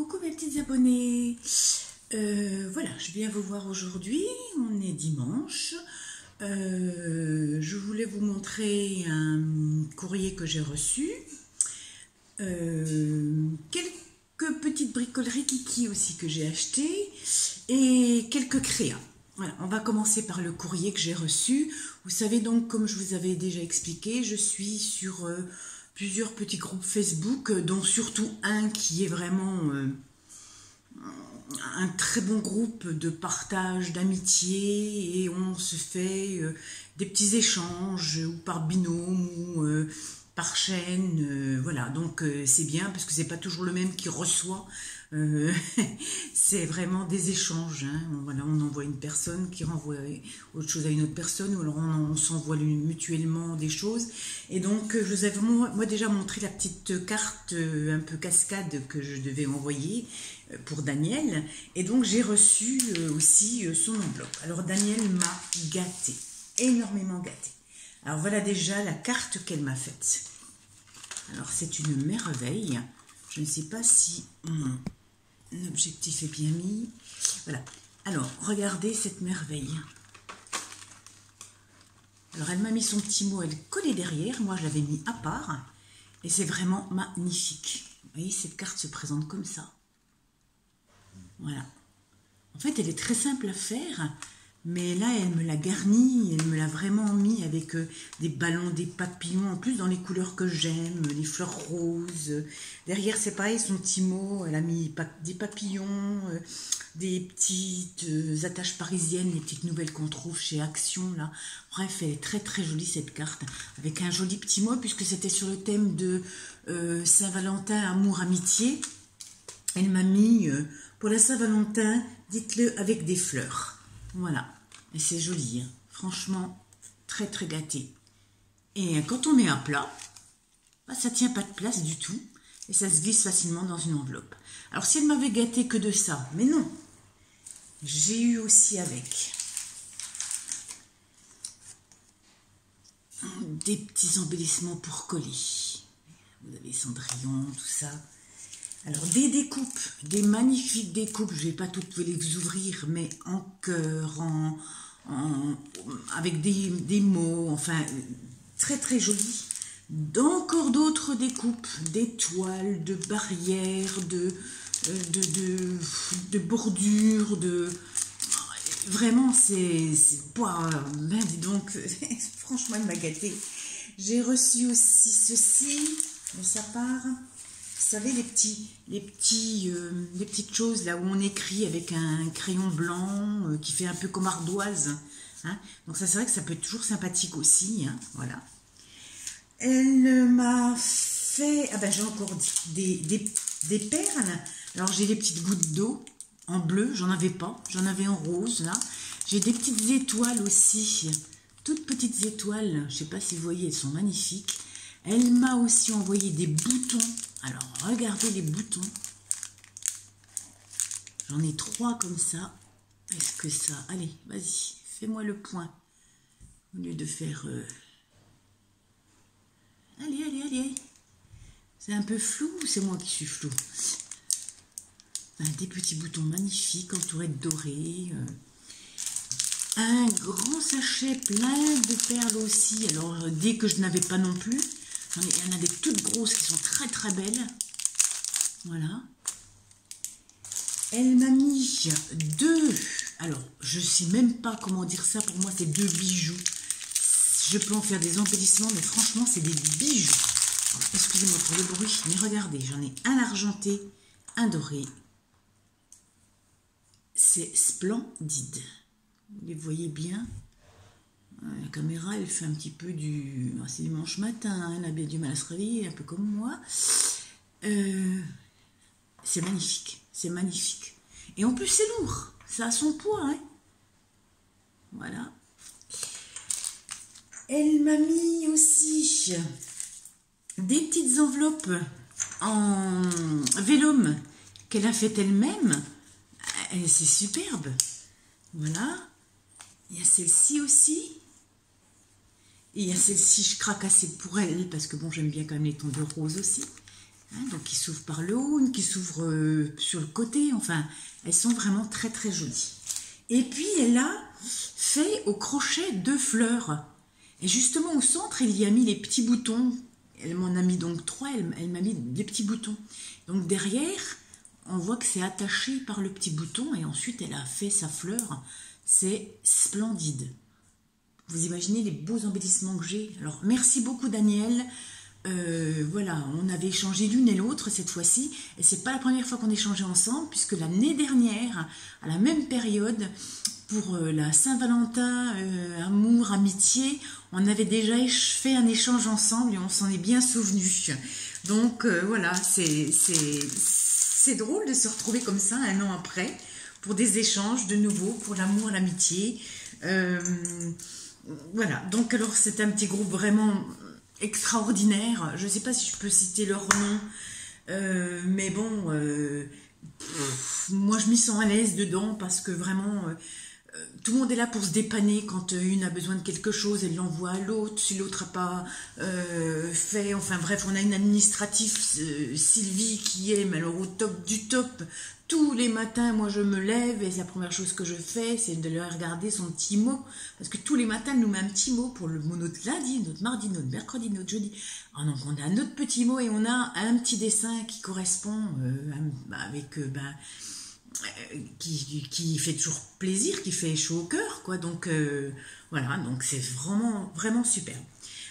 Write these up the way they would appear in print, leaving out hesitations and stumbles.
Coucou mes petits abonnés, voilà, je viens vous voir aujourd'hui, on est dimanche. Je voulais vous montrer un courrier que j'ai reçu, quelques petites bricoleries kiki aussi que j'ai achetées et quelques créas. Voilà, on va commencer par le courrier que j'ai reçu. Vous savez donc, comme je vous avais déjà expliqué, je suis sur plusieurs petits groupes Facebook, dont surtout un qui est vraiment un très bon groupe de partage, d'amitié, et on se fait des petits échanges, ou par binôme, ou par chaîne, voilà, donc c'est bien, parce que c'est pas toujours le même qui reçoit, c'est vraiment des échanges, hein. Voilà, on envoie une personne qui renvoie autre chose à une autre personne, ou alors on s'envoie mutuellement des choses, et donc je vous avais moi déjà montré la petite carte un peu cascade que je devais envoyer pour Daniel, et donc j'ai reçu aussi son enveloppe. Alors Daniel m'a gâté, énormément gâté. Alors voilà déjà la carte qu'elle m'a faite. Alors c'est une merveille. Je ne sais pas si mon objectif est bien mis. Voilà. Alors regardez cette merveille. Alors elle m'a mis son petit mot, elle collait derrière. Moi je l'avais mis à part. Et c'est vraiment magnifique. Vous voyez, cette carte se présente comme ça. Voilà. En fait, elle est très simple à faire. Mais là, elle me l'a garnie, elle me l'a vraiment mis avec des ballons, des papillons, en plus dans les couleurs que j'aime, les fleurs roses. Derrière, c'est pareil, son petit mot, elle a mis des papillons, des petites attaches parisiennes, les petites nouvelles qu'on trouve chez Action, là. Bref, elle est très très jolie cette carte, avec un joli petit mot, puisque c'était sur le thème de Saint-Valentin, amour, amitié. Elle m'a mis, pour la Saint-Valentin, dites-le avec des fleurs. Voilà, et c'est joli, hein. Franchement, très très gâté. Et quand on met à plat, bah, ça ne tient pas de place du tout, et ça se glisse facilement dans une enveloppe. Alors si elle m'avait gâté que de ça, mais non, j'ai eu aussi avec des petits embellissements pour coller. Vous avez Cendrillon, tout ça. Alors, des découpes, des magnifiques découpes, je ne vais pas toutes les ouvrir, mais en cœur, avec des mots, enfin, très très jolies. Encore d'autres découpes, d'étoiles, de barrières, de bordures, Vraiment, ben dis donc, franchement, elle m'a gâtée. J'ai reçu aussi ceci, de sa part. Vous savez, les petites choses là où on écrit avec un crayon blanc qui fait un peu comme ardoise. Hein. Donc ça, c'est vrai que ça peut être toujours sympathique aussi. Hein, voilà. Elle m'a fait... Ah ben j'ai encore des perles. Alors j'ai des petites gouttes d'eau en bleu. J'en avais pas. J'en avais en rose là. J'ai des petites étoiles aussi. Toutes petites étoiles. Je sais pas si vous voyez, elles sont magnifiques. Elle m'a aussi envoyé des boutons. Alors, regardez les boutons. J'en ai 3 comme ça. Est-ce que ça... Allez, vas-y, fais-moi le point. Au lieu de faire... Allez, allez, allez. C'est un peu flou ou c'est moi qui suis flou? Des petits boutons magnifiques, entourés de doré. Un grand sachet plein de perles aussi. Alors, dès que je n'avais pas non plus... Il y en a des toutes grosses qui sont très très belles. Voilà. Elle m'a mis 2. Alors, je ne sais même pas comment dire ça. Pour moi, c'est 2 bijoux. Je peux en faire des embellissements, mais franchement, c'est des bijoux. Excusez-moi pour le bruit, mais regardez, j'en ai un argenté, un doré. C'est splendide. Vous les voyez bien. La caméra, elle fait un petit peu du... C'est dimanche matin, hein, elle a bien du mal à se réveiller, un peu comme moi. C'est magnifique, c'est magnifique. Et en plus, c'est lourd, ça a son poids. Hein. Voilà. Elle m'a mis aussi des petites enveloppes en vélum qu'elle a fait elle-même. C'est superbe. Voilà. Il y a celle-ci aussi. Et il y a celle-ci, je craque assez pour elle, parce que bon, j'aime bien quand même les tons de rose aussi. Hein, donc qui s'ouvre par le haut, une qui s'ouvre sur le côté. Enfin, elles sont vraiment très très jolies. Et puis elle a fait au crochet 2 fleurs. Et justement au centre, il y a mis les petits boutons. Elle m'en a mis donc 3, elle m'a mis des petits boutons. Donc derrière, on voit que c'est attaché par le petit bouton et ensuite elle a fait sa fleur. C'est splendide. Vous imaginez les beaux embellissements que j'ai. Alors merci beaucoup Daniel. Voilà, on avait échangé l'une et l'autre cette fois-ci, et c'est pas la première fois qu'on échangeait ensemble, puisque l'année dernière, à la même période, pour la Saint-Valentin, amour, amitié, on avait déjà fait un échange ensemble et on s'en est bien souvenu. Donc voilà, c'est drôle de se retrouver comme ça un an après, pour des échanges de nouveau, pour l'amour, l'amitié. Voilà, donc alors c'est un petit groupe vraiment extraordinaire. Je ne sais pas si je peux citer leur nom, mais bon, moi je m'y sens à l'aise dedans parce que vraiment tout le monde est là pour se dépanner. Quand une a besoin de quelque chose, elle l'envoie à l'autre. Si l'autre n'a pas fait, enfin bref, on a une administrative, Sylvie, qui est mais alors au top du top. Tous les matins, moi je me lève et la première chose que je fais, c'est de leur regarder son petit mot. Parce que tous les matins, elle nous met un petit mot pour le mot notre lundi, notre mardi, notre mercredi, notre jeudi. Alors, donc on a notre petit mot et on a un petit dessin qui correspond avec... qui fait toujours plaisir, qui fait chaud au cœur, quoi. Donc voilà, donc c'est vraiment, vraiment super.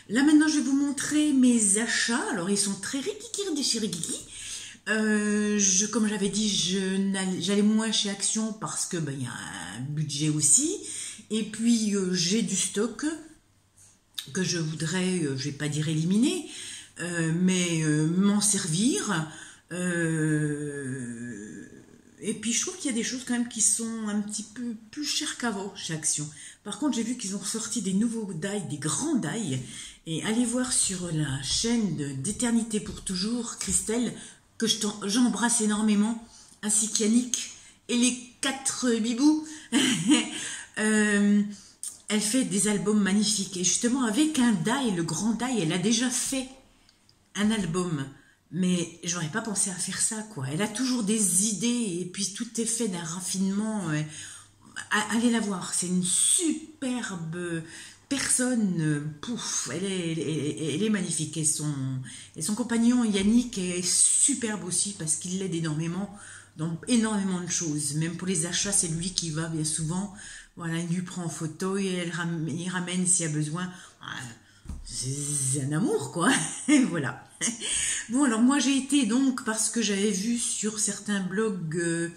Là maintenant, je vais vous montrer mes achats. Alors ils sont très rikiki de chez Rikiki. Comme j'avais dit, j'allais moins chez Action parce que il y a un budget aussi. Et puis j'ai du stock que je voudrais, je vais pas dire éliminer, mais m'en servir. Et puis je trouve qu'il y a des choses quand même qui sont un petit peu plus chères qu'avant chez Action. Par contre, j'ai vu qu'ils ont sorti des nouveaux die, des grands die. Et allez voir sur la chaîne d'Éternité pour toujours, Christelle, que j'embrasse énormément, ainsi qu'Yannick et les 4 bibous. Elle fait des albums magnifiques. Et justement, avec un die, le grand die, elle a déjà fait un album. Mais j'aurais pas pensé à faire ça, quoi. Elle a toujours des idées et puis tout est fait d'un raffinement. Allez la voir, c'est une superbe personne. Pouf, elle est magnifique. Et son compagnon Yannick est superbe aussi parce qu'il l'aide énormément dans énormément de choses. Même pour les achats, c'est lui qui va bien souvent. Voilà, il lui prend en photo et il ramène s'il y a besoin. C'est un amour, quoi. Voilà. Bon, alors moi j'ai été donc, parce que j'avais vu sur certains blogs,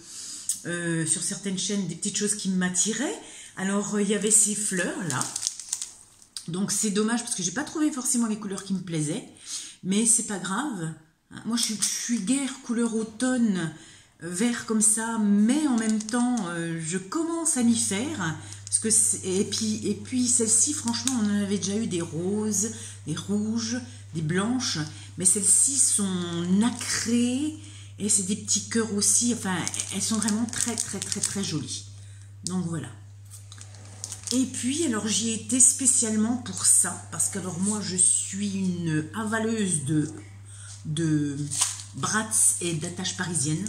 sur certaines chaînes, des petites choses qui m'attiraient. Alors il y avait ces fleurs là. Donc c'est dommage parce que j'ai pas trouvé forcément les couleurs qui me plaisaient. Mais c'est pas grave. Moi je suis guère couleur automne, vert comme ça. Mais en même temps, je commence à m'y faire. Parce que et puis celle-ci, franchement, on en avait déjà eu des roses, des rouges, des blanches, mais celles-ci sont nacrées et c'est des petits cœurs aussi. Enfin, elles sont vraiment très très très très jolies. Donc voilà. Et puis, alors j'y ai été spécialement pour ça, parce que alors moi je suis une avaleuse de Bratz et d'attaches parisiennes.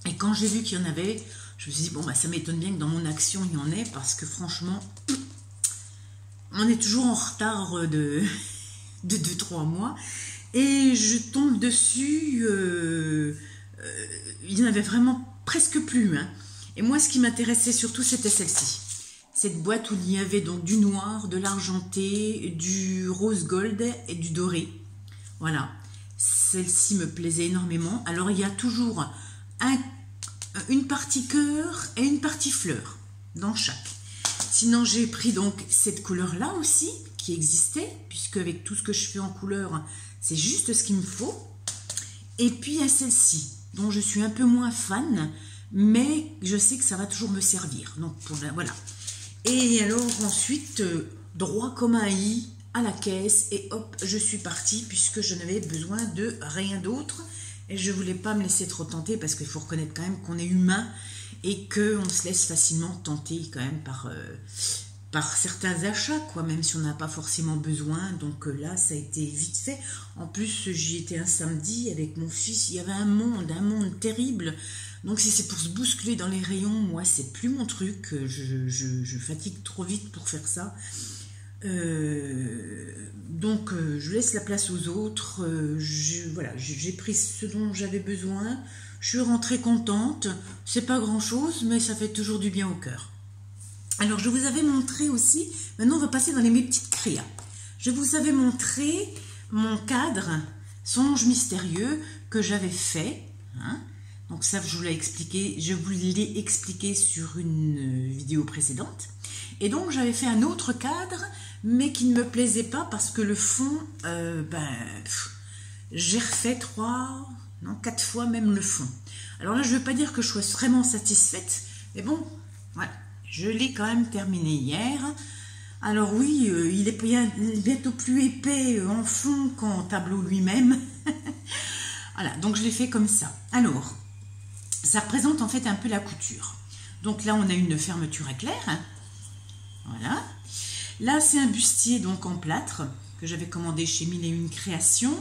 Et quand j'ai vu qu'il y en avait, je me suis dit, bon, bah, ça m'étonne bien que dans mon Action, il y en ait, parce que franchement, on est toujours en retard de 2-3 mois. Et je tombe dessus, il y en avait vraiment presque plus. Hein. Et moi, ce qui m'intéressait surtout, c'était celle-ci. Cette boîte où il y avait donc du noir, de l'argenté, du rose gold et du doré. Voilà. Celle-ci me plaisait énormément. Alors, il y a toujours une partie cœur et une partie fleur dans chaque. Sinon, j'ai pris donc cette couleur-là aussi, qui existait, puisque avec tout ce que je fais en couleur, c'est juste ce qu'il me faut. Et puis, il y a celle-ci, dont je suis un peu moins fan, mais je sais que ça va toujours me servir. Donc, voilà. Et alors, ensuite, droit comme un i, à la caisse, et hop, je suis partie, puisque je n'avais besoin de rien d'autre. Et je ne voulais pas me laisser trop tenter parce qu'il faut reconnaître quand même qu'on est humain et qu'on se laisse facilement tenter quand même par certains achats, quoi, même si on n'a pas forcément besoin. Donc là, ça a été vite fait. En plus, j'y étais un samedi avec mon fils. Il y avait un monde terrible. Donc si c'est pour se bousculer dans les rayons, moi, c'est plus mon truc. Je fatigue trop vite pour faire ça. Donc je laisse la place aux autres. Voilà, j'ai pris ce dont j'avais besoin. Je suis rentrée contente. C'est pas grand-chose, mais ça fait toujours du bien au cœur. Alors, je vous avais montré aussi, maintenant on va passer dans mes petites créas. Je vous avais montré mon cadre songe mystérieux que j'avais fait. Hein. Donc ça, je vous l'ai expliqué sur une vidéo précédente. Et donc, j'avais fait un autre cadre, mais qui ne me plaisait pas parce que le fond, j'ai refait 4 fois même le fond. Alors là, je ne veux pas dire que je sois vraiment satisfaite, mais bon, voilà. Je l'ai quand même terminé hier. Alors oui, il est bientôt plus épais en fond qu'en tableau lui-même. Voilà, donc je l'ai fait comme ça. Alors, ça représente en fait un peu la couture. Donc là, on a une fermeture éclair. Hein. Voilà. Là, c'est un bustier donc en plâtre que j'avais commandé chez 1001 Créations.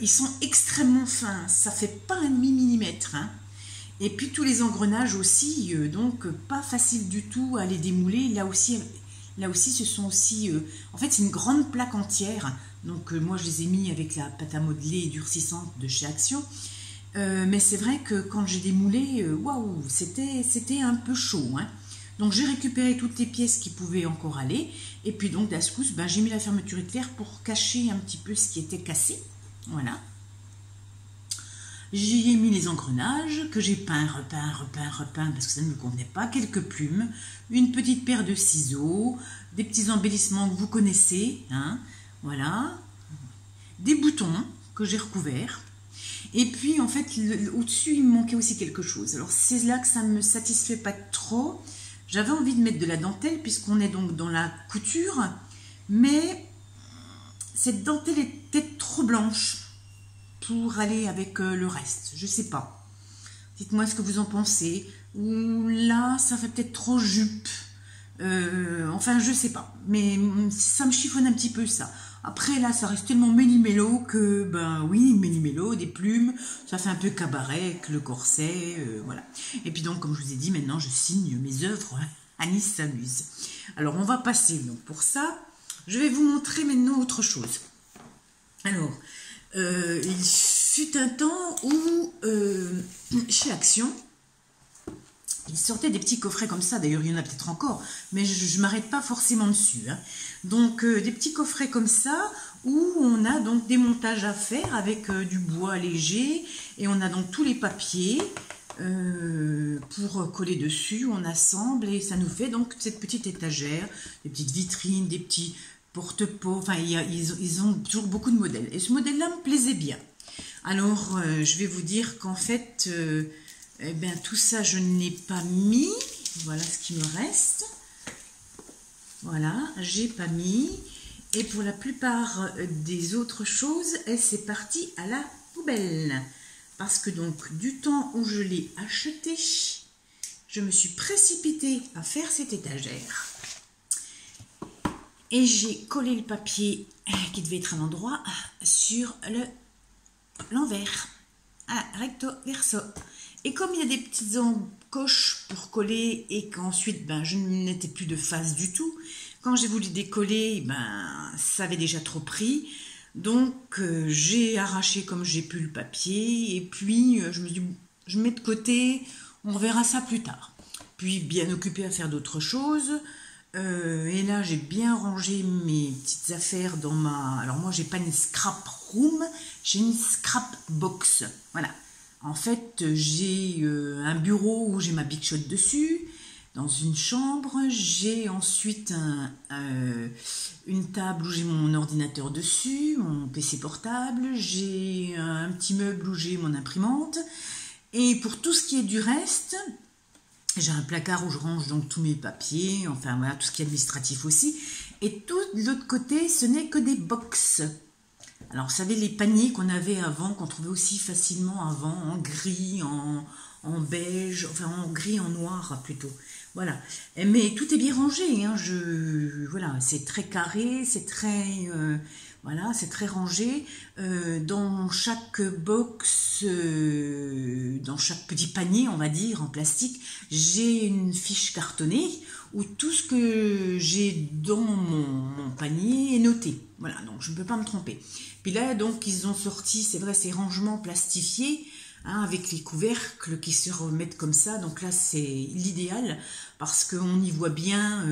Ils sont extrêmement fins. Ça fait pas un demi-millimètre. Hein. Et puis tous les engrenages aussi, donc pas facile du tout à les démouler. Là aussi ce sont aussi... en fait, c'est une grande plaque entière. Donc moi, je les ai mis avec la pâte à modeler durcissante de chez Action. Mais c'est vrai que quand j'ai démoulé, waouh, c'était un peu chaud. Hein. Donc j'ai récupéré toutes les pièces qui pouvaient encore aller. Et puis donc, d'ascous, j'ai mis la fermeture éclair pour cacher un petit peu ce qui était cassé. Voilà. J'y ai mis les engrenages que j'ai peint, repeint parce que ça ne me convenait pas, quelques plumes, une petite paire de ciseaux, des petits embellissements que vous connaissez, hein, voilà, des boutons que j'ai recouverts. Et puis en fait, au-dessus, il me manquait aussi quelque chose. Alors c'est là que ça ne me satisfait pas trop. J'avais envie de mettre de la dentelle puisqu'on est donc dans la couture, mais cette dentelle était trop blanche pour aller avec le reste, je sais pas. Dites-moi ce que vous en pensez. Ou là, ça fait peut-être trop jupe. Enfin, je sais pas. Mais ça me chiffonne un petit peu ça. Après, là, ça reste tellement méli-mélo que, oui, méli-mélo, des plumes, ça fait un peu cabaret avec le corset, voilà. Et puis donc, comme je vous ai dit, maintenant, je signe mes œuvres. Anis s'amuse. Alors, on va passer donc pour ça. Je vais vous montrer maintenant autre chose. Alors, il fut un temps où, chez Action, il sortait des petits coffrets comme ça. D'ailleurs, il y en a peut-être encore, mais je ne m'arrête pas forcément dessus. Hein. Donc, des petits coffrets comme ça, où on a donc des montages à faire avec du bois léger, et on a donc tous les papiers pour coller dessus. On assemble, et ça nous fait donc cette petite étagère, des petites vitrines, des petits porte-pot, enfin, ils ont toujours beaucoup de modèles. Et ce modèle-là me plaisait bien. Alors, je vais vous dire qu'en fait, tout ça, je ne l'ai pas mis. Voilà ce qui me reste. Voilà, j'ai pas mis. Et pour la plupart des autres choses, c'est parti à la poubelle. Parce que donc, du temps où je l'ai acheté, je me suis précipitée à faire cette étagère. Et j'ai collé le papier qui devait être à l'endroit sur l'envers, recto verso. Et comme il y a des petites encoches pour coller et qu'ensuite je n'étais plus de face du tout, quand j'ai voulu décoller, ça avait déjà trop pris. Donc j'ai arraché comme j'ai pu le papier et puis je me suis dit, je mets de côté, on verra ça plus tard. Puis bien occupée à faire d'autres choses. Et là, j'ai bien rangé mes petites affaires dans ma... Alors moi, j'ai pas une scrap room, j'ai une scrap box. Voilà. En fait, j'ai un bureau où j'ai ma Big Shot dessus, dans une chambre. J'ai ensuite une table où j'ai mon ordinateur dessus, mon PC portable. J'ai un petit meuble où j'ai mon imprimante. Et pour tout ce qui est du reste... J'ai un placard où je range donc tous mes papiers, enfin voilà, tout ce qui est administratif aussi. Et tout de l'autre côté, ce n'est que des box. Alors, vous savez, les paniers qu'on avait avant, qu'on trouvait aussi facilement avant, en gris, en beige, enfin en gris, en noir plutôt. Voilà. Mais tout est bien rangé, hein. Voilà, c'est très carré, c'est très, voilà, c'est très rangé. Dans chaque box, dans chaque petit panier, on va dire, en plastique, j'ai une fiche cartonnée où tout ce que j'ai dans mon panier est noté. Voilà, donc je ne peux pas me tromper. Puis là, donc, ils ont sorti, c'est vrai, ces rangements plastifiés, hein, avec les couvercles qui se remettent comme ça. Donc là, c'est l'idéal parce qu'on y voit bien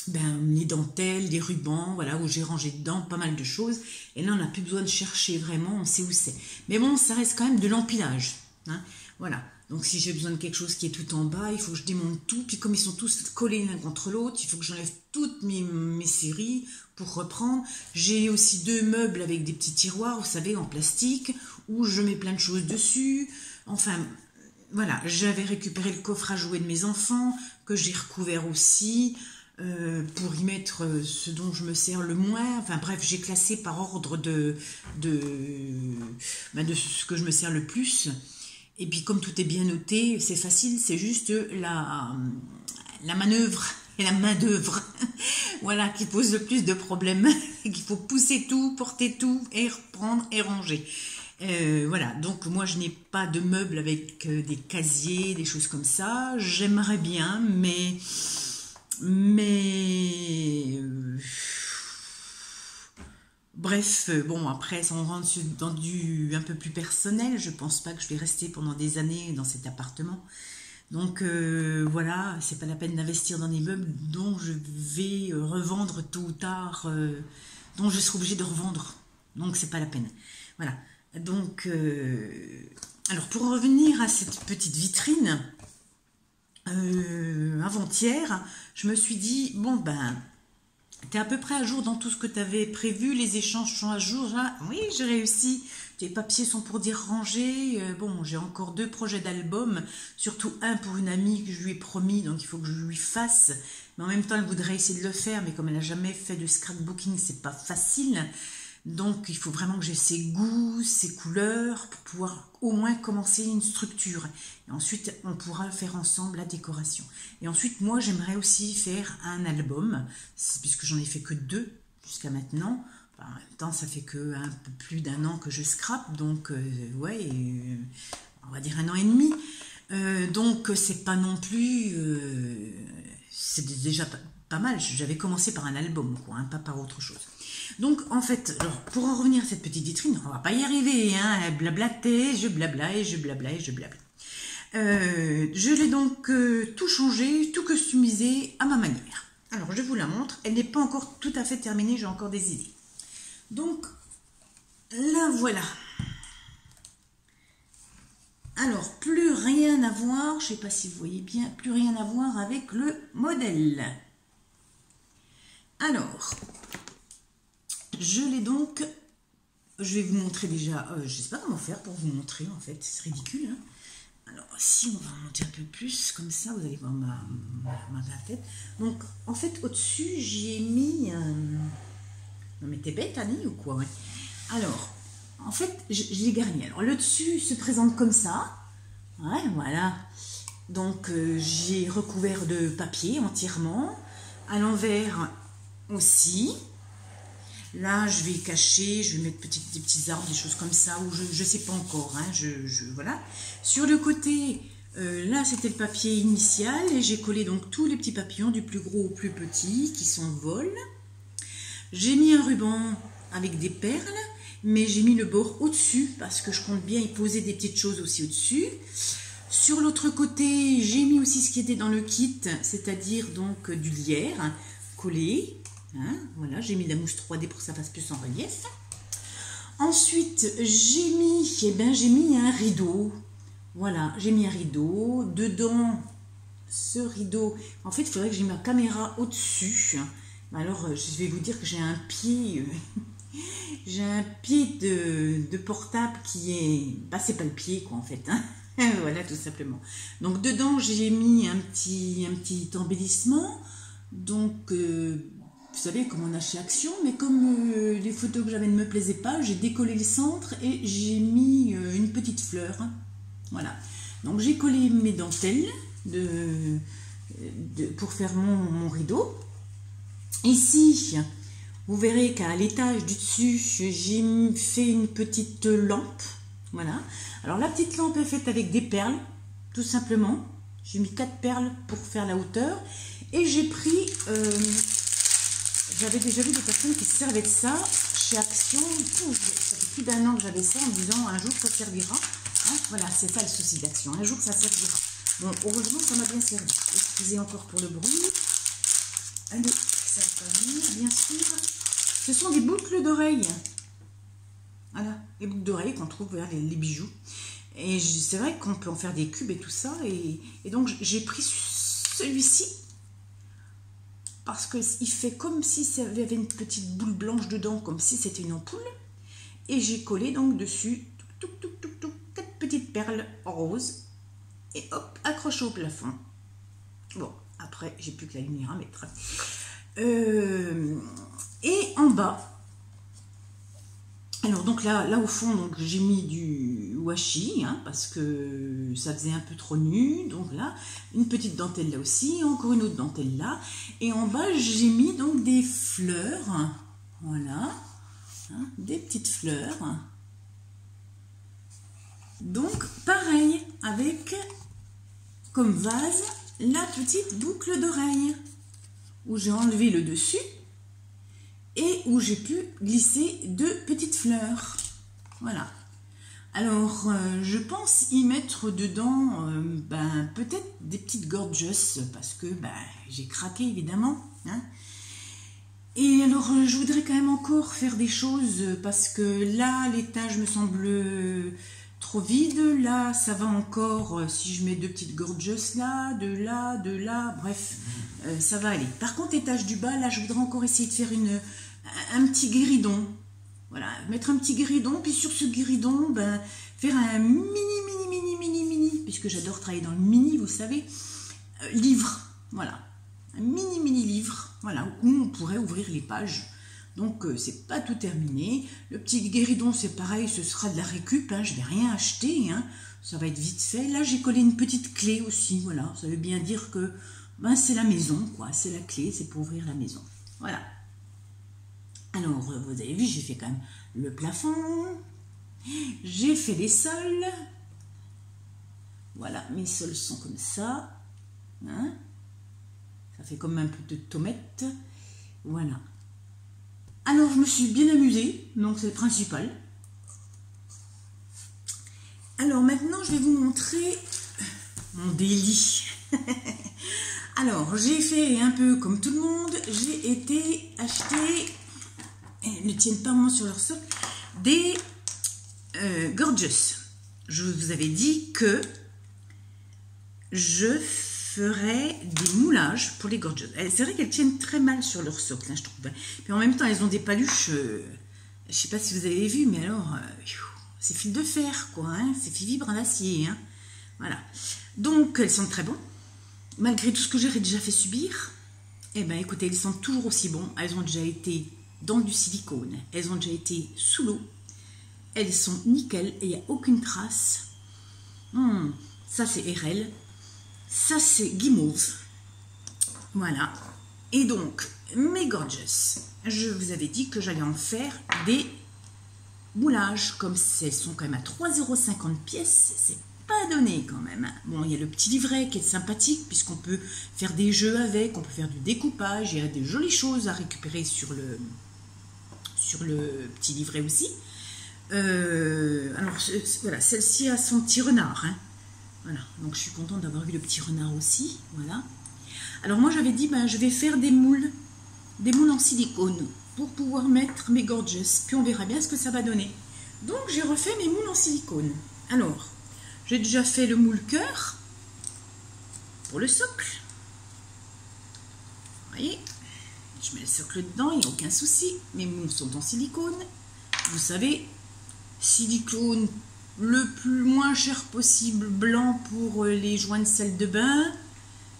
les dentelles, les rubans, voilà, où j'ai rangé dedans pas mal de choses. Et là, on n'a plus besoin de chercher vraiment, on sait où c'est. Mais bon, ça reste quand même de l'empilage. Hein, voilà. Donc si j'ai besoin de quelque chose qui est tout en bas, il faut que je démonte tout. Puis comme ils sont tous collés l'un contre l'autre, il faut que j'enlève toutes mes séries pour reprendre. J'ai aussi 2 meubles avec des petits tiroirs, vous savez, en plastique, où je mets plein de choses dessus. Enfin, voilà, j'avais récupéré le coffre à jouets de mes enfants, que j'ai recouvert aussi, pour y mettre ce dont je me sers le moins. Enfin bref, j'ai classé par ordre de ce que je me sers le plus. Et puis comme tout est bien noté, c'est facile, c'est juste la manœuvre et la main d'œuvre, voilà, qui pose le plus de problèmes, qu'il faut pousser tout, porter tout, et reprendre et ranger. Voilà, donc moi je n'ai pas de meubles avec des casiers, des choses comme ça. J'aimerais bien, mais bref, bon, après, on rentre dans du un peu plus personnel. Je pense pas que je vais rester pendant des années dans cet appartement. Donc voilà, c'est pas la peine d'investir dans des meubles dont je vais revendre tôt ou tard, dont je serai obligée de revendre. Donc c'est pas la peine. Voilà. Donc, alors pour en revenir à cette petite vitrine, avant-hier, je me suis dit, bon ben, t'es à peu près à jour dans tout ce que tu avais prévu, les échanges sont à jour, là. Oui, j'ai réussi, tes papiers sont pour dire rangés, bon, j'ai encore 2 projets d'album, surtout un pour une amie que je lui ai promis, donc il faut que je lui fasse, mais en même temps, elle voudrait essayer de le faire, mais comme elle n'a jamais fait de scrapbooking, c'est pas facile, donc il faut vraiment que j'ai ses goûts, ses couleurs, pour pouvoir au moins commencer une structure. Et ensuite, on pourra faire ensemble la décoration. Et ensuite, moi, j'aimerais aussi faire un album, puisque j'en ai fait que 2 jusqu'à maintenant. Enfin, en même temps, ça fait que un peu plus d'1 an que je scrape, donc ouais, on va dire 1 an et demi. Donc c'est pas non plus, c'est déjà pas mal. J'avais commencé par un album, quoi, hein, pas par autre chose. Donc en fait, alors, pour en revenir à cette petite vitrine, on va pas y arriver, hein, blablater, je blabla et je blabla et je blabla. Je l'ai donc tout changé, tout customisé à ma manière. Alors je vous la montre, elle n'est pas encore tout à fait terminée, j'ai encore des idées. Donc là voilà. Alors plus rien à voir, je ne sais pas si vous voyez bien, plus rien à voir avec le modèle. Alors, je l'ai donc, je vais vous montrer déjà, je ne sais pas comment faire pour vous montrer en fait, c'est ridicule. Hein. Alors si on va monter un peu plus, comme ça vous allez voir ma tête. Donc en fait au-dessus j'y ai mis, non mais t'es bête Annie ou quoi, ouais. Alors, en fait je l'ai garni. Alors le dessus se présente comme ça, ouais, voilà. Donc j'ai recouvert de papier entièrement, à l'envers aussi. Là, je vais cacher, je vais mettre des petits arbres, des choses comme ça, ou je ne sais pas encore, hein, voilà. Sur le côté, là, c'était le papier initial, et j'ai collé donc tous les petits papillons, du plus gros au plus petit, qui s'envolent. J'ai mis un ruban avec des perles, mais j'ai mis le bord au-dessus, parce que je compte bien y poser des petites choses aussi au-dessus. Sur l'autre côté, j'ai mis aussi ce qui était dans le kit, c'est-à-dire donc du lierre collé. Hein, voilà, j'ai mis de la mousse 3D pour que ça fasse plus en relief. Ensuite, j'ai mis un rideau. Voilà, j'ai mis un rideau. Dedans, ce rideau, en fait, il faudrait que j'ai ma caméra au-dessus. Alors, je vais vous dire que j'ai un pied... j'ai un pied de portable qui est... Bah, c'est pas le pied, quoi, en fait. Hein. Voilà, tout simplement. Donc, dedans, j'ai mis un petit embellissement. Donc... vous savez, comme on a chez Action, mais comme les photos que j'avais ne me plaisaient pas, j'ai décollé le centre et j'ai mis une petite fleur. Voilà. Donc j'ai collé mes dentelles pour faire mon rideau. Ici, vous verrez qu'à l'étage du dessus, j'ai fait une petite lampe. Voilà. Alors la petite lampe est faite avec des perles, tout simplement. J'ai mis 4 perles pour faire la hauteur. Et j'ai pris... j'avais déjà vu des personnes qui se servaient de ça chez Action. Ça fait plus d'1 an que j'avais ça en me disant un jour ça servira. Hein, voilà, c'est ça le souci d'Action. Un jour ça servira. Bon, heureusement ça m'a bien servi. Excusez encore pour le bruit. Allez, ça va venir, bien sûr. Ce sont des boucles d'oreilles. Voilà, les boucles d'oreilles qu'on trouve vers les bijoux. Et c'est vrai qu'on peut en faire des cubes et tout ça. Et donc j'ai pris celui-ci. Parce qu'il fait comme si il y avait une petite boule blanche dedans, comme si c'était une ampoule. Et j'ai collé donc dessus, 4 petites perles roses. Et hop, accroché au plafond. Bon, après, j'ai plus que la lumière à mettre. Et en bas, alors donc là au fond, j'ai mis du washi, hein, parce que ça faisait un peu trop nu. Donc là, une petite dentelle là aussi, encore une autre dentelle là. Et en bas, j'ai mis donc des fleurs, voilà, hein, des petites fleurs. Donc pareil, avec comme vase la petite boucle d'oreille, où j'ai enlevé le dessus. Et où j'ai pu glisser 2 petites fleurs. Voilà. Alors, je pense y mettre dedans, peut-être des petites gorgeous, parce que j'ai craqué, évidemment. Hein. Et alors, je voudrais quand même encore faire des choses, parce que là, l'étage me semble trop vide. Là, ça va encore, si je mets 2 petites gorgeous là, de là, bref, ça va aller. Par contre, l'étage du bas, là, je voudrais encore essayer de faire un petit guéridon. Voilà, mettre un petit guéridon, puis sur ce guéridon, faire un mini, puisque j'adore travailler dans le mini, vous savez, livre, voilà, un mini livre, voilà, où on pourrait ouvrir les pages. Donc, c'est pas tout terminé. Le petit guéridon, c'est pareil, ce sera de la récup, hein, je vais rien acheter, hein, ça va être vite fait. Là, j'ai collé une petite clé aussi, voilà, ça veut bien dire que c'est la maison, quoi, c'est la clé, c'est pour ouvrir la maison, voilà. Alors, vous avez vu, j'ai fait quand même le plafond, j'ai fait les sols, voilà, mes sols sont comme ça, hein, ça fait comme un peu de tomate, voilà. Alors, je me suis bien amusée, donc c'est le principal. Alors, maintenant, je vais vous montrer mon délit. Alors, j'ai fait un peu comme tout le monde, j'ai été acheter... Elles ne tiennent pas moins sur leur socle, des gorgeous. Je vous avais dit que je ferais des moulages pour les gorgeous. C'est vrai qu'elles tiennent très mal sur leur socle, hein, je trouve. Puis en même temps, elles ont des paluches, je ne sais pas si vous avez vu, mais alors, c'est fil de fer, quoi, hein, c'est fibre en acier, hein, voilà. Donc, elles sentent très bon, malgré tout ce que j'ai déjà fait subir. Eh bien, écoutez, elles sentent toujours aussi bon. Elles ont déjà été dans du silicone, elles ont déjà été sous l'eau, elles sont nickel et il n'y a aucune trace. Ça c'est RL, ça c'est Guimauve, voilà. Et donc mes gorgeous, je vous avais dit que j'allais en faire des moulages, comme elles sont quand même à 3,50 € pièce, c'est pas donné quand même. Bon, il y a le petit livret qui est sympathique puisqu'on peut faire des jeux avec, on peut faire du découpage, il y a des jolies choses à récupérer sur le petit livret aussi. Alors voilà, celle-ci a son petit renard, hein. Voilà, donc je suis contente d'avoir vu le petit renard aussi, voilà. Alors moi j'avais dit, je vais faire des moules en silicone pour pouvoir mettre mes gorgeous, puis on verra bien ce que ça va donner. Donc j'ai refait mes moules en silicone. Alors, j'ai déjà fait le moule cœur pour le socle. Vous voyez, je mets le socle dedans, il n'y a aucun souci. Mes moules sont en silicone. Vous savez, silicone le plus moins cher possible, blanc pour les joints de salle de bain.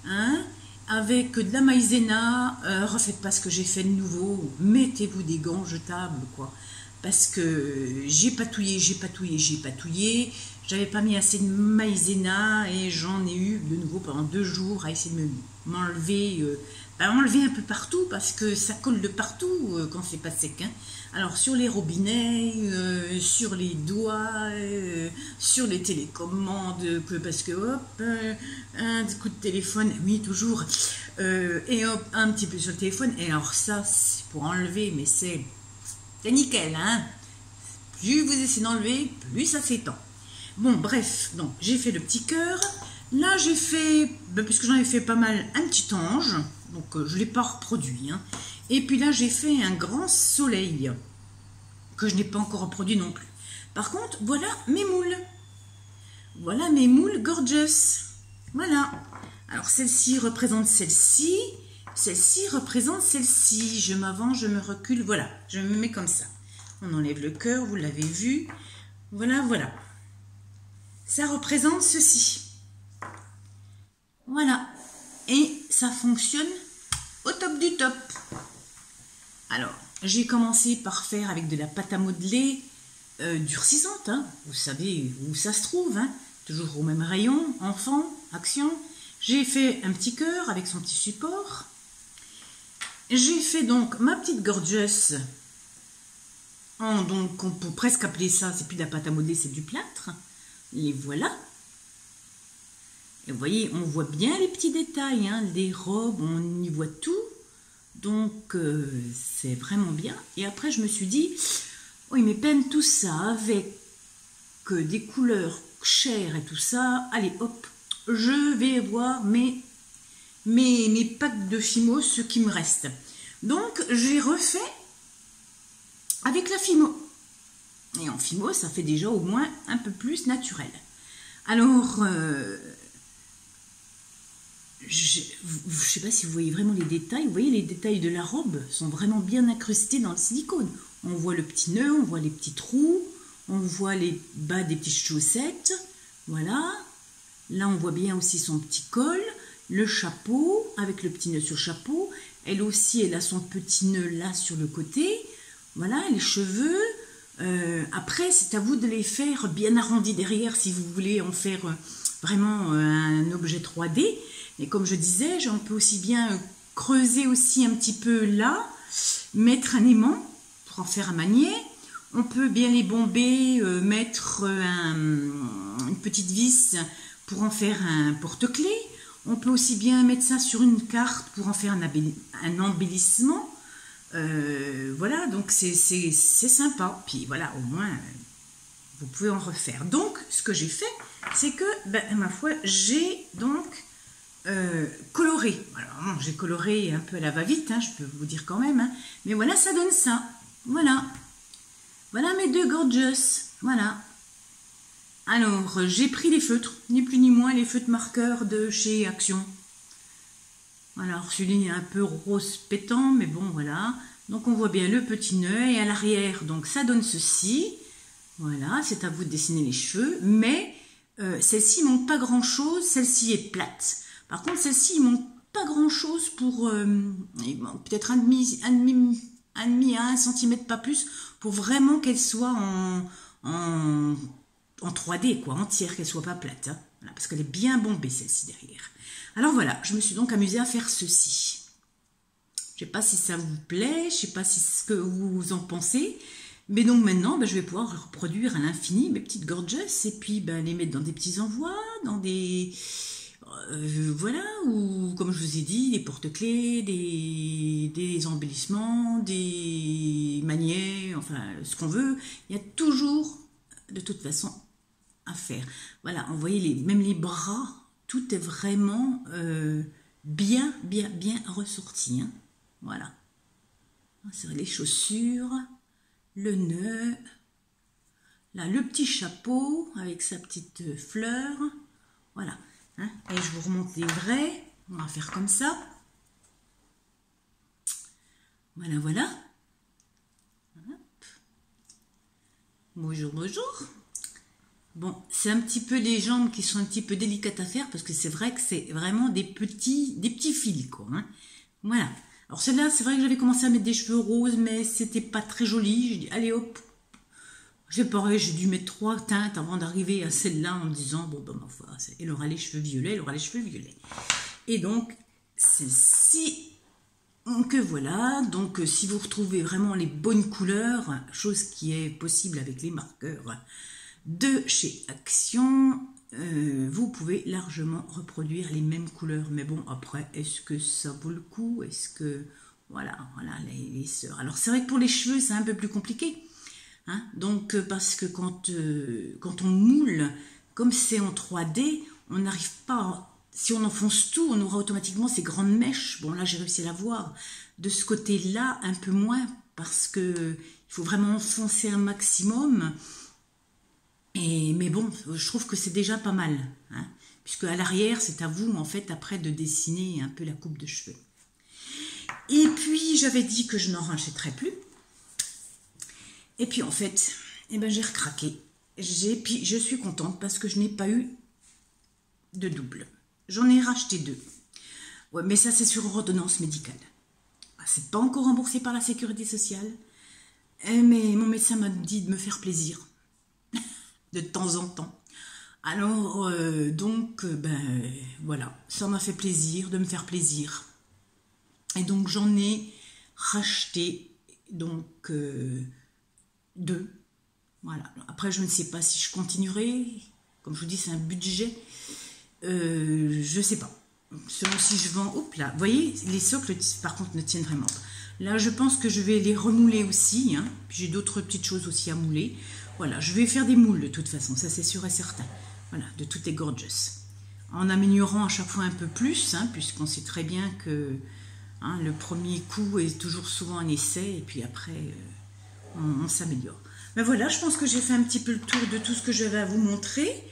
Hein. avec de la maïzena. Refaites pas ce que j'ai fait de nouveau. Mettez-vous des gants jetables, quoi. Parce que j'ai patouillé. J'avais pas mis assez de maïzena et j'en ai eu de nouveau pendant 2 jours à essayer de m'enlever enlever un peu partout parce que ça colle de partout quand c'est pas sec. Hein. Alors sur les robinets, sur les doigts, sur les télécommandes, parce que hop, un coup de téléphone, oui toujours, et hop, un petit peu sur le téléphone. Et alors ça, c'est pour enlever, mais c'est nickel. Hein. Plus vous essayez d'enlever, plus ça s'étend. Bon, bref, donc j'ai fait le petit cœur. Là, j'ai fait, puisque j'en ai fait pas mal, un petit ange. Donc, je ne l'ai pas reproduit. Hein. Et puis là, j'ai fait un grand soleil, que je n'ai pas encore reproduit non plus. Par contre, voilà mes moules. Voilà mes moules gorgeous. Voilà. Alors, celle-ci représente celle-ci. Celle-ci représente celle-ci. Je m'avance, je me recule. Voilà, je me mets comme ça. On enlève le cœur, vous l'avez vu. Voilà, voilà. Ça représente ceci. Voilà. Et ça fonctionne au top du top. Alors, j'ai commencé par faire avec de la pâte à modeler durcissante. Hein. Vous savez où ça se trouve. Hein. Toujours au même rayon, enfant, action. J'ai fait un petit cœur avec son petit support. J'ai fait donc ma petite gorgeous. Donc, on peut presque appeler ça, c'est plus de la pâte à modeler, c'est du plâtre. Les voilà. Et vous voyez, on voit bien les petits détails, hein, les robes, on y voit tout. Donc, c'est vraiment bien. Et après, je me suis dit, oui, mais peine tout ça avec des couleurs chères et tout ça. Allez, hop, je vais voir mes packs de Fimo, ce qui me reste. Donc, j'ai refait avec la Fimo. Et en Fimo, ça fait déjà au moins un peu plus naturel. Alors, je ne sais pas si vous voyez vraiment les détails. Vous voyez, les détails de la robe sont vraiment bien incrustés dans le silicone. On voit le petit nœud, on voit les petits trous, on voit les bas des petites chaussettes. Voilà. Là, on voit bien aussi son petit col, le chapeau, avec le petit nœud sur le chapeau. Elle aussi, elle a son petit nœud là sur le côté. Voilà, les cheveux. Après, c'est à vous de les faire bien arrondis derrière si vous voulez en faire vraiment un objet 3D. Et comme je disais, on peut aussi bien creuser aussi un petit peu là, mettre un aimant pour en faire un manier. On peut bien les bomber, mettre une petite vis pour en faire un porte-clés. On peut aussi bien mettre ça sur une carte pour en faire un embellissement. Voilà, donc c'est sympa. Puis voilà, au moins, vous pouvez en refaire. Donc, ce que j'ai fait, c'est que, ma foi, j'ai donc coloré. Alors, j'ai coloré un peu à la va-vite, hein, je peux vous dire quand même. Hein. Mais voilà, ça donne ça. Voilà. Voilà mes deux gorgeous. Voilà. Alors, j'ai pris les feutres, ni plus ni moins, les feutres marqueurs de chez Action. Voilà, alors celui-là est un peu rose pétant, mais bon, voilà. Donc, on voit bien le petit nœud et à l'arrière, donc ça donne ceci. Voilà, c'est à vous de dessiner les cheveux, mais celle-ci, il ne manque pas grand-chose, celle-ci est plate. Par contre, celle-ci, il ne manque pas grand-chose pour peut-être un demi à 1 centimètre, pas plus, pour vraiment qu'elle soit en 3D, quoi, entière, qu'elle soit pas plate. Hein. Voilà, parce qu'elle est bien bombée, celle-ci, derrière. Alors voilà, je me suis donc amusée à faire ceci. Je ne sais pas si ça vous plaît, je ne sais pas ce que vous en pensez. Mais donc maintenant, je vais pouvoir reproduire à l'infini mes petites gorgeous et puis les mettre dans des petits envois, dans des... voilà, ou comme je vous ai dit, des porte-clés, des embellissements, des manières, enfin ce qu'on veut. Il y a toujours, de toute façon, à faire. Voilà, vous voyez, même les bras, tout est vraiment bien ressorti. Hein. Voilà. C'est les chaussures, le nœud, là le petit chapeau avec sa petite fleur. Voilà. Hein. Et je vous remonte les vrais. On va faire comme ça. Voilà, voilà. Hop. Bonjour, bonjour. Bon, c'est un petit peu les jambes qui sont un petit peu délicates à faire parce que c'est vrai que c'est vraiment des petits fils, quoi. Hein. Voilà. Alors celle-là, c'est vrai que j'avais commencé à mettre des cheveux roses, mais c'était pas très joli. J'ai dit, allez hop. J'ai pareil, j'ai dû mettre 3 teintes avant d'arriver à celle-là en me disant, bon, ben, ma foi, elle aura les cheveux violets, elle aura les cheveux violets. Et donc, celle-ci, que voilà. Donc, si vous retrouvez vraiment les bonnes couleurs, chose qui est possible avec les marqueurs de chez Action, vous pouvez largement reproduire les mêmes couleurs. Mais bon, après, est-ce que ça vaut le coup? Est-ce que... Voilà, les sœurs. Alors, c'est vrai que pour les cheveux, c'est un peu plus compliqué. Hein, donc, parce que quand on moule, comme c'est en 3D, on n'arrive pas... Si on enfonce tout, on aura automatiquement ces grandes mèches. Bon, là, j'ai réussi à la voir. De ce côté-là, un peu moins, parce que il faut vraiment enfoncer un maximum. Mais bon, je trouve que c'est déjà pas mal. Hein, puisque à l'arrière, c'est à vous, en fait, après, de dessiner un peu la coupe de cheveux. Et puis, j'avais dit que je n'en rachèterais plus. Et puis, en fait, eh ben, j'ai recraqué. Puis, je suis contente parce que je n'ai pas eu de double. J'en ai racheté 2. Ouais, mais ça, c'est sur ordonnance médicale. C'est pas encore remboursé par la sécurité sociale. Mais mon médecin m'a dit de me faire plaisir. De temps en temps. Alors, donc, ben, voilà. Ça m'a fait plaisir de me faire plaisir. Et donc, j'en ai racheté, donc, 2. Voilà. Après, je ne sais pas si je continuerai. Comme je vous dis, c'est un budget. Je sais pas. Selon si je vends... Hop là, vous voyez, les socles, par contre, ne tiennent vraiment pas. Là, je pense que je vais les remouler aussi. Hein. Puis j'ai d'autres petites choses aussi à mouler. Voilà, je vais faire des moules de toute façon. Ça, c'est sûr et certain. Voilà, de toutes les gorgeous. En améliorant à chaque fois un peu plus, hein, puisqu'on sait très bien que hein, le premier coup est toujours souvent un essai. Et puis après, on s'améliore. Mais voilà, je pense que j'ai fait un petit peu le tour de tout ce que j'avais à vous montrer.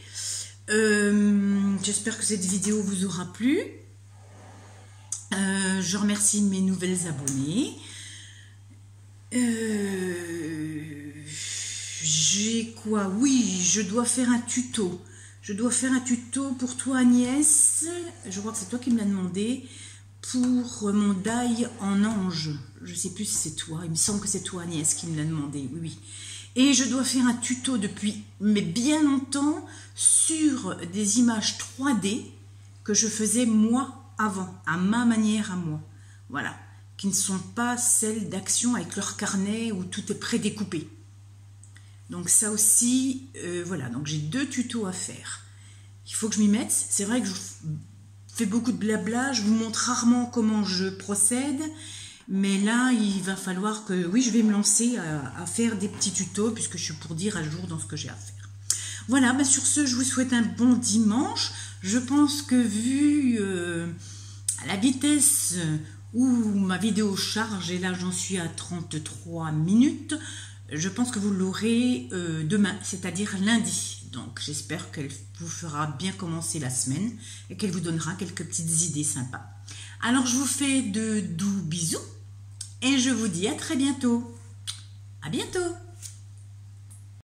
J'espère que cette vidéo vous aura plu. Je remercie mes nouvelles abonnées. J'ai quoi? Oui, je dois faire un tuto. Je dois faire un tuto pour toi, Agnès. Je crois que c'est toi qui me l'as demandé. Pour mon die en ange. Je ne sais plus si c'est toi. Il me semble que c'est toi, Agnès, qui me l'a demandé. Oui, oui. Et je dois faire un tuto depuis mais bien longtemps sur des images 3D que je faisais moi avant, à ma manière à moi. Voilà, qui ne sont pas celles d'Action avec leur carnet où tout est prédécoupé. Donc ça aussi, voilà, donc j'ai 2 tutos à faire. Il faut que je m'y mette. C'est vrai que je fais beaucoup de blabla, je vous montre rarement comment je procède. Mais là, il va falloir que... Oui, je vais me lancer à faire des petits tutos puisque je suis pour dire à jour dans ce que j'ai à faire. Voilà, bah sur ce, je vous souhaite un bon dimanche. Je pense que vu à la vitesse où ma vidéo charge, et là j'en suis à 33 minutes, je pense que vous l'aurez demain, c'est-à-dire lundi. Donc j'espère qu'elle vous fera bien commencer la semaine et qu'elle vous donnera quelques petites idées sympas. Alors je vous fais de doux bisous. Et je vous dis à très bientôt. À bientôt.